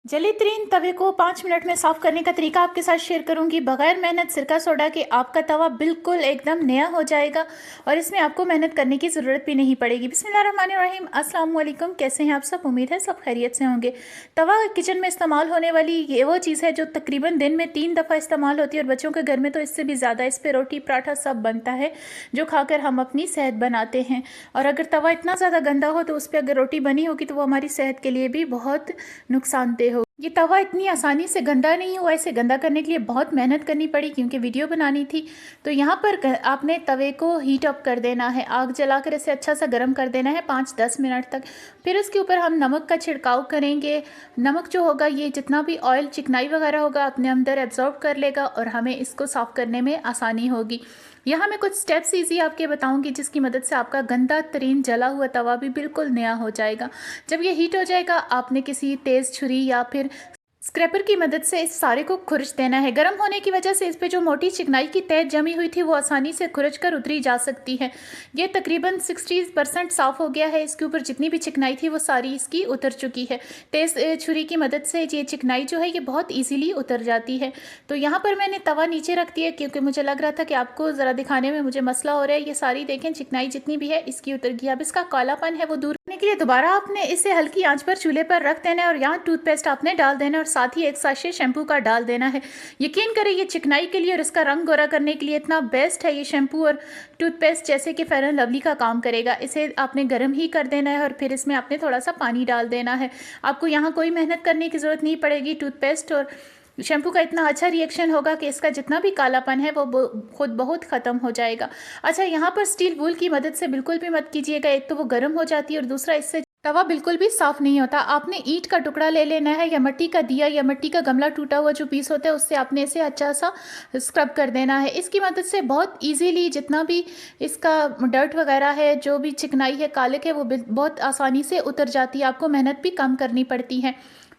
जले तरीन तवे को 5 मिनट में साफ करने का तरीका आपके साथ शेयर करूंगी। बगैर मेहनत सिरका सोडा के आपका तवा बिल्कुल एकदम नया हो जाएगा और इसमें आपको मेहनत करने की ज़रूरत भी नहीं पड़ेगी। बिस्मिल्लाहिर्रहमानिर्रहीम, अस्सलाम वालेकुम। कैसे हैं आप सब? उम्मीद है सब खैरियत से होंगे। तवा किचन में इस्तेमाल होने वाली ये वो चीज़ है जो तकरीबन दिन में 3 दफ़ा इस्तेमाल होती है और बच्चों के घर में तो इससे भी ज़्यादा। इस पर रोटी पराठा सब बनता है जो खाकर हम अपनी सेहत बनाते हैं। और अगर तवा इतना ज़्यादा गंदा हो तो उस पर अगर रोटी बनी होगी तो वो हमारी सेहत के लिए भी बहुत नुकसानदेह हो। ये तवा इतनी आसानी से गंदा नहीं हुआ, इसे गंदा करने के लिए बहुत मेहनत करनी पड़ी क्योंकि वीडियो बनानी थी। तो यहाँ पर आपने तवे को हीट अप कर देना है, आग जलाकर इसे अच्छा सा गर्म कर देना है 5-10 मिनट तक। फिर उसके ऊपर हम नमक का छिड़काव करेंगे। नमक जो होगा ये जितना भी ऑयल चिकनाई वगैरह होगा अपने अंदर एब्जॉर्ब कर लेगा और हमें इसको साफ़ करने में आसानी होगी। यहाँ मैं कुछ स्टेप्स ईजी आपके बताऊंगी जिसकी मदद से आपका गंदा तरीन जला हुआ तवा भी बिल्कुल नया हो जाएगा। जब ये हीट हो जाएगा आपने किसी तेज़ छुरी या फिर स्क्रैपर की मदद से इस सारे को खुरच देना है। गर्म होने की वजह से इस पे जो मोटी चिकनाई की तह जमी हुई थी वो आसानी से खुरच कर उतरी जा सकती है। ये तकरीबन 60% साफ़ हो गया है। इसके ऊपर जितनी भी चिकनाई थी वो सारी इसकी उतर चुकी है। तेज़ छुरी की मदद से ये चिकनाई जो है ये बहुत ईजीली उतर जाती है। तो यहाँ पर मैंने तवा नीचे रख दिया क्योंकि मुझे लग रहा था कि आपको ज़रा दिखाने में मुझे मसला हो रहा है। ये सारी देखें चिकनाई जितनी भी है इसकी उतर गई। अब इसका कालापन है वो दूर करने के लिए दोबारा आपने इसे हल्की आंच पर चूल्हे पर रख देना है और यहाँ टूथपेस्ट आपने डाल देना है और साथ ही एक साशे शैम्पू का डाल देना है। यकीन करें ये चिकनाई के लिए और इसका रंग गोरा करने के लिए इतना बेस्ट है ये शैम्पू और टूथपेस्ट, जैसे कि फेयर एंड लवली का काम करेगा। इसे आपने गर्म ही कर देना है और फिर इसमें आपने थोड़ा सा पानी डाल देना है। आपको यहाँ कोई मेहनत करने की ज़रूरत नहीं पड़ेगी। टूथपेस्ट और शैम्पू का इतना अच्छा रिएक्शन होगा कि इसका जितना भी कालापन है वो खुद बहुत ख़त्म हो जाएगा। अच्छा, यहाँ पर स्टील वूल की मदद से बिल्कुल भी मत कीजिएगा। एक तो वो गर्म हो जाती है और दूसरा इससे तवा बिल्कुल भी साफ़ नहीं होता। आपने ईंट का टुकड़ा ले लेना है या मिट्टी का दिया या मिट्टी का गमला टूटा हुआ जो पीस होता है उससे आपने इसे अच्छा सा स्क्रब कर देना है। इसकी मदद से बहुत इजीली जितना भी इसका डर्ट वगैरह है, जो भी चिकनाई है, कालिक है, वो बहुत आसानी से उतर जाती है। आपको मेहनत भी कम करनी पड़ती है।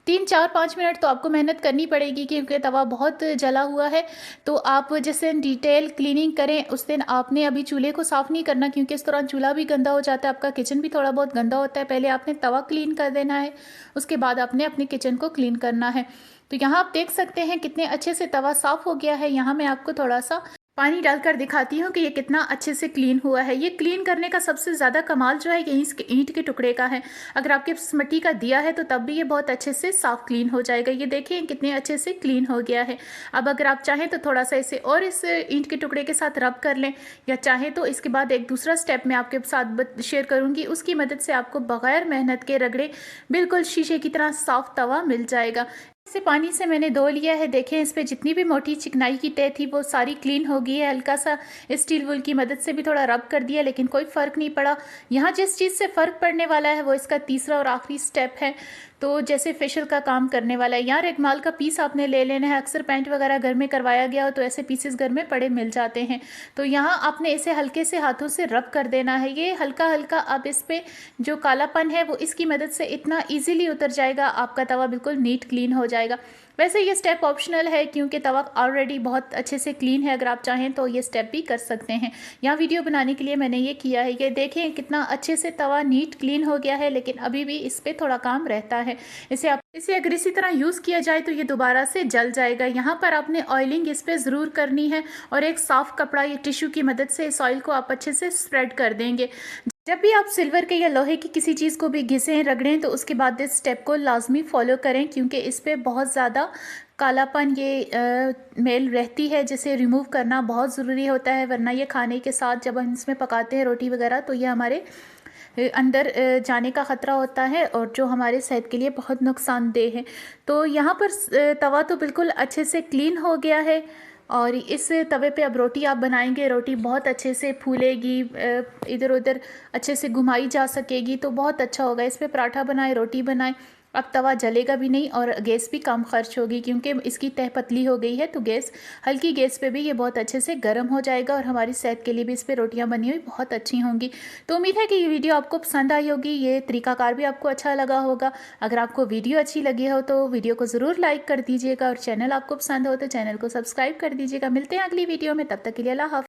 3-4-5 मिनट तो आपको मेहनत करनी पड़ेगी क्योंकि तवा बहुत जला हुआ है। तो आप जिस दिन डिटेल क्लीनिंग करें उस दिन आपने अभी चूल्हे को साफ़ नहीं करना क्योंकि इस दौरान चूल्हा भी गंदा हो जाता है, आपका किचन भी थोड़ा बहुत गंदा होता है। पहले आपने तवा क्लीन कर देना है, उसके बाद आपने अपने किचन को क्लीन करना है। तो यहाँ आप देख सकते हैं कितने अच्छे से तवा साफ़ हो गया है। यहाँ मैं आपको थोड़ा सा पानी डालकर दिखाती हूँ कि ये कितना अच्छे से क्लीन हुआ है। ये क्लीन करने का सबसे ज़्यादा कमाल जो है ये इसके ईंट के टुकड़े का है। अगर आपके मिट्टी का दिया है तो तब भी ये बहुत अच्छे से साफ़ क्लीन हो जाएगा। ये देखिए कितने अच्छे से क्लीन हो गया है। अब अगर आप चाहें तो थोड़ा सा इसे और इस ईंट के टुकड़े के साथ रब कर लें या चाहें तो इसके बाद एक दूसरा स्टेप मैं आपके साथ शेयर करूँगी, उसकी मदद से आपको बग़ैर मेहनत के रगड़े बिल्कुल शीशे की तरह साफ़ तवा मिल जाएगा। इसे पानी से मैंने धो लिया है। देखें इस पे जितनी भी मोटी चिकनाई की तह थी वो सारी क्लीन हो गई है। हल्का सा स्टील वूल की मदद से भी थोड़ा रब कर दिया लेकिन कोई फ़र्क नहीं पड़ा। यहाँ जिस चीज़ से फ़र्क पड़ने वाला है वो इसका तीसरा और आखिरी स्टेप है, तो जैसे फेशियल का काम करने वाला है। यहाँ रेगमाल का पीस आपने ले लेना है। अक्सर पेंट वगैरह घर में करवाया गया हो तो ऐसे पीसेस घर में पड़े मिल जाते हैं। तो यहाँ आपने इसे हल्के से हाथों से रब कर देना है। ये हल्का हल्का अब इस पर जो कालापन है वो इसकी मदद से इतना ईजीली उतर जाएगा, आपका तवा बिल्कुल नीट क्लीन हो जाएगा। वैसे ये स्टेप ऑप्शनल है क्योंकि तवा ऑलरेडी बहुत अच्छे से क्लीन है। अगर आप चाहें तो ये स्टेप भी कर सकते हैं। यहाँ वीडियो बनाने के लिए मैंने ये किया है। ये देखें कितना अच्छे से तवा नीट क्लीन हो गया है लेकिन अभी भी इस पर थोड़ा काम रहता है। इसे अगर इसी तरह यूज़ किया जाए तो ये दोबारा से जल जाएगा। यहाँ पर आपने ऑयलिंग इस पर ज़रूर करनी है और एक साफ़ कपड़ा या टिश्यू की मदद से इस ऑयल को आप अच्छे से स्प्रेड कर देंगे। जब भी आप सिल्वर के या लोहे की किसी चीज़ को भी घिसें रगड़ें तो उसके बाद इस स्टेप को लाजमी फॉलो करें क्योंकि इस पर बहुत ज़्यादा कालापन ये मेल रहती है जिसे रिमूव करना बहुत ज़रूरी होता है, वरना ये खाने के साथ जब हम इसमें पकाते हैं रोटी वगैरह तो ये हमारे अंदर जाने का ख़तरा होता है और जो हमारे सेहत के लिए बहुत नुकसानदेह है। तो यहाँ पर तवा तो बिल्कुल अच्छे से क्लीन हो गया है और इस तवे पे अब रोटी आप बनाएंगे, रोटी बहुत अच्छे से फूलेगी, इधर उधर अच्छे से घुमाई जा सकेगी तो बहुत अच्छा होगा। इस पे पराठा बनाए, रोटी बनाए, अब तवा जलेगा भी नहीं और गैस भी कम खर्च होगी क्योंकि इसकी तह पतली हो गई है। तो गैस हल्की गैस पे भी ये बहुत अच्छे से गर्म हो जाएगा और हमारी सेहत के लिए भी इस पर रोटियां बनी हुई बहुत अच्छी होंगी। तो उम्मीद है कि ये वीडियो आपको पसंद आई होगी, ये तरीकाकार भी आपको अच्छा लगा होगा। अगर आपको वीडियो अच्छी लगी हो तो वीडियो को ज़रूर लाइक कर दीजिएगा और चैनल आपको पसंद हो तो चैनल को सब्सक्राइब कर दीजिएगा। मिलते हैं अगली वीडियो में, तब तक के लिए अल्लाह हाफ़िज़।